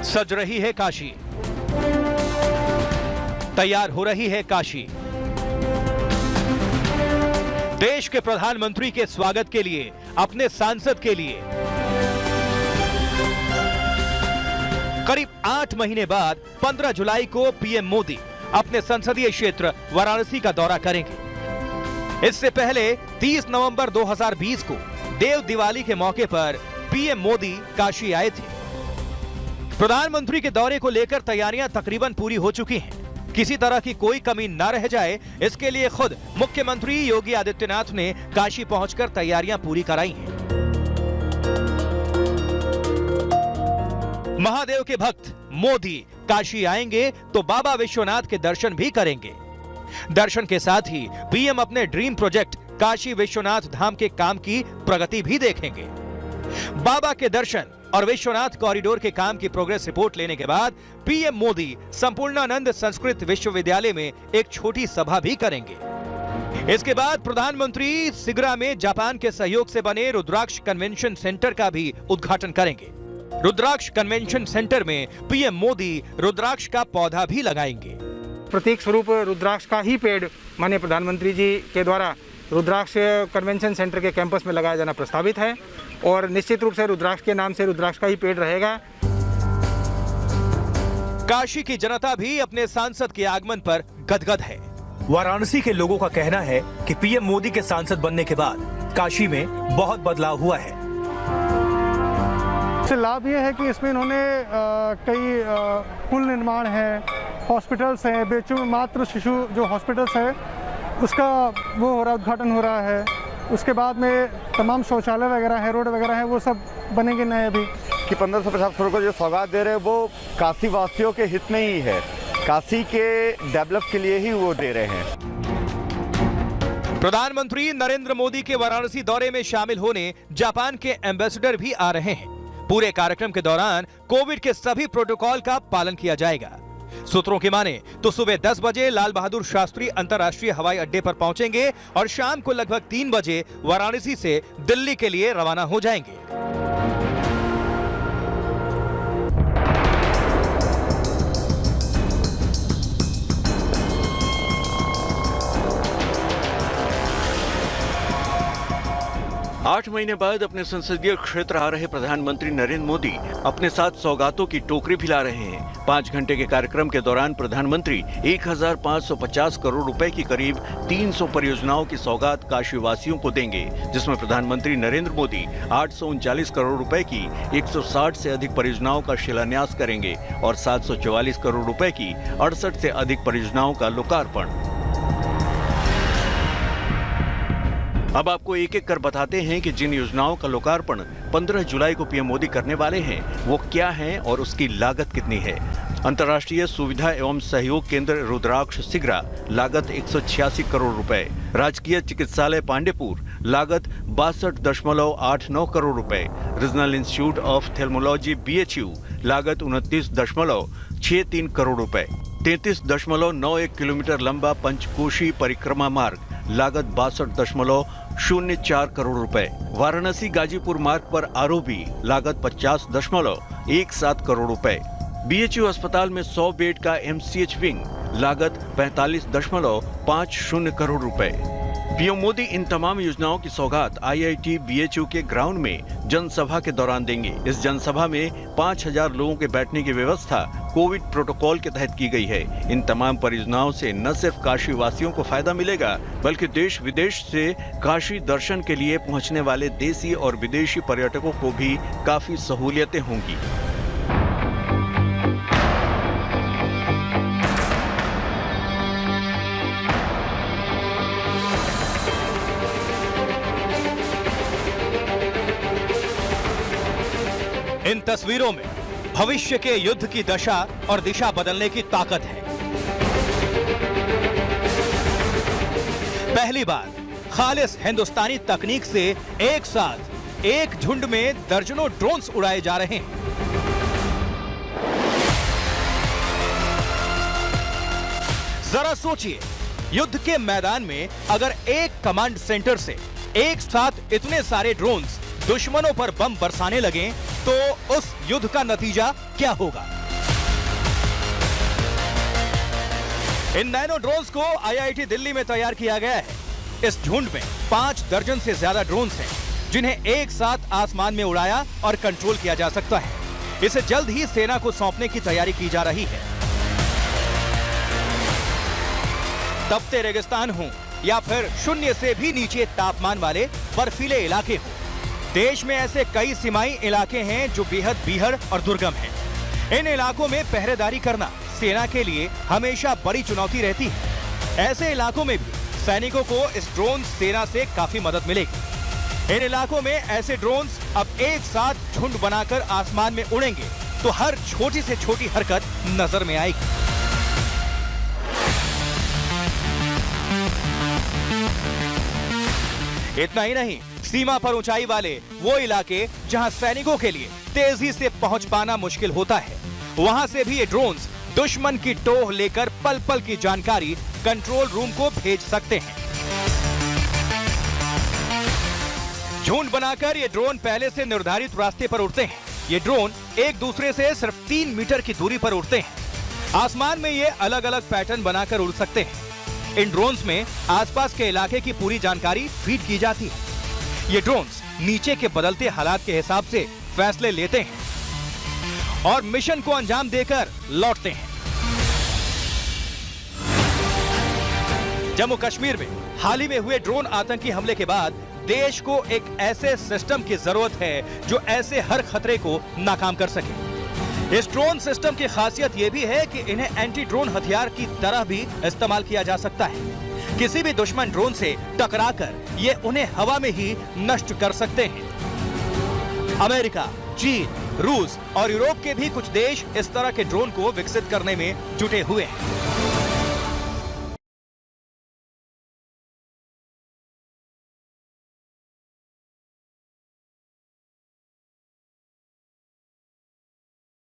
सज रही है काशी, तैयार हो रही है काशी। देश के प्रधानमंत्री के स्वागत के लिए, अपने सांसद के लिए करीब 8 महीने बाद 15 जुलाई को पीएम मोदी अपने संसदीय क्षेत्र वाराणसी का दौरा करेंगे। इससे पहले 30 नवंबर 2020 को देव दिवाली के मौके पर पीएम मोदी काशी आए थे। प्रधानमंत्री के दौरे को लेकर तैयारियां तकरीबन पूरी हो चुकी हैं। किसी तरह की कोई कमी न रह जाए, इसके लिए खुद मुख्यमंत्री योगी आदित्यनाथ ने काशी पहुंचकर तैयारियां पूरी कराई हैं। महादेव के भक्त मोदी काशी आएंगे तो बाबा विश्वनाथ के दर्शन भी करेंगे। दर्शन के साथ ही पीएम अपने ड्रीम प्रोजेक्ट काशी विश्वनाथ धाम के काम की प्रगति भी देखेंगे। बाबा के दर्शन और विश्वनाथ कॉरिडोर के काम की प्रोग्रेस रिपोर्ट लेने के बाद पीएम मोदी संपूर्णानंद संस्कृत विश्वविद्यालय में एक छोटी सभा भी करेंगे। इसके बाद प्रधानमंत्री सिगरा में जापान के सहयोग से बने रुद्राक्ष कन्वेंशन सेंटर का भी उद्घाटन करेंगे। रुद्राक्ष कन्वेंशन सेंटर में पीएम मोदी रुद्राक्ष का पौधा भी लगाएंगे। प्रतीक स्वरूप रुद्राक्ष का ही पेड़ माननीय प्रधानमंत्री जी के द्वारा रुद्राक्ष कन्वेंशन सेंटर के कैंपस में लगाया जाना प्रस्तावित है और निश्चित रूप से रुद्राक्ष के नाम से रुद्राक्ष का ही पेड़ रहेगा। काशी की जनता भी अपने सांसद के आगमन पर गदगद है। वाराणसी के लोगों का कहना है कि पीएम मोदी के सांसद बनने के बाद काशी में बहुत बदलाव हुआ है। इससे लाभ ये है कि इसमें इन्होंने कई पुल निर्माण है, हॉस्पिटल्स हैं, बेचू में मातृ शिशु जो हॉस्पिटल्स है उसका वो हो रहा, उद्घाटन हो रहा है। उसके बाद में तमाम शौचालय वगैरह है, रोड वगैरह है, वो सब बनेंगे नए अभी। कि 1550 करोड़ को जो सौगात दे रहे हैं वो काशी वासियों के हित में ही है, काशी के डेवलप के लिए ही वो दे रहे हैं। प्रधानमंत्री नरेंद्र मोदी के वाराणसी दौरे में शामिल होने जापान के एम्बेसडर भी आ रहे हैं। पूरे कार्यक्रम के दौरान कोविड के सभी प्रोटोकॉल का पालन किया जाएगा। सूत्रों की माने तो सुबह 10 बजे लाल बहादुर शास्त्री अंतर्राष्ट्रीय हवाई अड्डे पर पहुंचेंगे और शाम को लगभग 3 बजे वाराणसी से दिल्ली के लिए रवाना हो जाएंगे। आठ महीने बाद अपने संसदीय क्षेत्र आ रहे प्रधानमंत्री नरेंद्र मोदी अपने साथ सौगातों की टोकरी भी ला रहे हैं। 5 घंटे के कार्यक्रम के दौरान प्रधानमंत्री 1550 करोड़ रुपए की करीब 300 परियोजनाओं की सौगात काशी वासियों को देंगे, जिसमें प्रधानमंत्री नरेंद्र मोदी 839 करोड़ रुपए की 160 से अधिक परियोजनाओं का शिलान्यास करेंगे और 744 करोड़ रुपए की 68 से अधिक परियोजनाओं का लोकार्पण। अब आपको एक एक कर बताते हैं कि जिन योजनाओं का लोकार्पण 15 जुलाई को पीएम मोदी करने वाले हैं वो क्या हैं और उसकी लागत कितनी है। अंतर्राष्ट्रीय सुविधा एवं सहयोग केंद्र रुद्राक्ष सिगरा, लागत 186 करोड़ रुपए। राजकीय चिकित्सालय पांडेपुर, लागत 62.89 करोड़ रुपए। रीजनल इंस्टीट्यूट ऑफ थेल्मोलॉजी BHU, लागत 29.63 करोड़ रुपए। 33.91 किलोमीटर लंबा पंचकोशी परिक्रमा मार्ग, लागत 62.04 करोड़ रुपए। वाराणसी गाजीपुर मार्ग पर आरओबी, लागत 50.17 करोड़ रुपए। BHU अस्पताल में 100 बेड का MCH विंग, लागत 45.50 करोड़ रुपए। पीएम मोदी इन तमाम योजनाओं की सौगात IIT BHU के ग्राउंड में जनसभा के दौरान देंगे। इस जनसभा में 5000 लोगों के बैठने की व्यवस्था कोविड प्रोटोकॉल के तहत की गई है। इन तमाम परियोजनाओं से न सिर्फ काशी वासियों को फायदा मिलेगा, बल्कि देश विदेश से काशी दर्शन के लिए पहुंचने वाले देसी और विदेशी पर्यटकों को भी काफी सहूलियतें होंगी। इन तस्वीरों में भविष्य के युद्ध की दशा और दिशा बदलने की ताकत है। पहली बार खालिस हिंदुस्तानी तकनीक से एक साथ एक झुंड में दर्जनों ड्रोन्स उड़ाए जा रहे हैं। जरा सोचिए, युद्ध के मैदान में अगर एक कमांड सेंटर से एक साथ इतने सारे ड्रोन्स दुश्मनों पर बम बरसाने लगें तो उस युद्ध का नतीजा क्या होगा। इन नैनो ड्रोन्स को आईआईटी दिल्ली में तैयार किया गया है। इस झुंड में 5 दर्जन से ज्यादा ड्रोन्स हैं, जिन्हें एक साथ आसमान में उड़ाया और कंट्रोल किया जा सकता है। इसे जल्द ही सेना को सौंपने की तैयारी की जा रही है। तपते रेगिस्तान हो या फिर शून्य से भी नीचे तापमान वाले बर्फीले इलाके हो, देश में ऐसे कई सीमाई इलाके हैं जो बेहद बीहड़ और दुर्गम हैं। इन इलाकों में पहरेदारी करना सेना के लिए हमेशा बड़ी चुनौती रहती है। ऐसे इलाकों में भी सैनिकों को इस ड्रोन सेना से काफी मदद मिलेगी। इन इलाकों में ऐसे ड्रोन्स अब एक साथ झुंड बनाकर आसमान में उड़ेंगे तो हर छोटी से छोटी हरकत नजर में आएगी। इतना ही नहीं, सीमा पर ऊंचाई वाले वो इलाके जहां सैनिकों के लिए तेजी से पहुंच पाना मुश्किल होता है, वहां से भी ये ड्रोन्स दुश्मन की टोह लेकर पल पल की जानकारी कंट्रोल रूम को भेज सकते हैं। झुंड बनाकर ये ड्रोन पहले से निर्धारित रास्ते पर उड़ते हैं। ये ड्रोन एक दूसरे से सिर्फ 3 मीटर की दूरी पर उड़ते हैं। आसमान में ये अलग अलग पैटर्न बनाकर उड़ सकते हैं। इन ड्रोन्स में आसपास के इलाके की पूरी जानकारी फीड की जाती है। ये ड्रोन्स नीचे के बदलते हालात के हिसाब से फैसले लेते हैं और मिशन को अंजाम देकर लौटते हैं। जम्मू कश्मीर में हाल ही में हुए ड्रोन आतंकी हमले के बाद देश को एक ऐसे सिस्टम की जरूरत है जो ऐसे हर खतरे को नाकाम कर सके। इस ड्रोन सिस्टम की खासियत यह भी है कि इन्हें एंटी ड्रोन हथियार की तरह भी इस्तेमाल किया जा सकता है। किसी भी दुश्मन ड्रोन से टकराकर ये उन्हें हवा में ही नष्ट कर सकते हैं। अमेरिका, चीन, रूस और यूरोप के भी कुछ देश इस तरह के ड्रोन को विकसित करने में जुटे हुए हैं।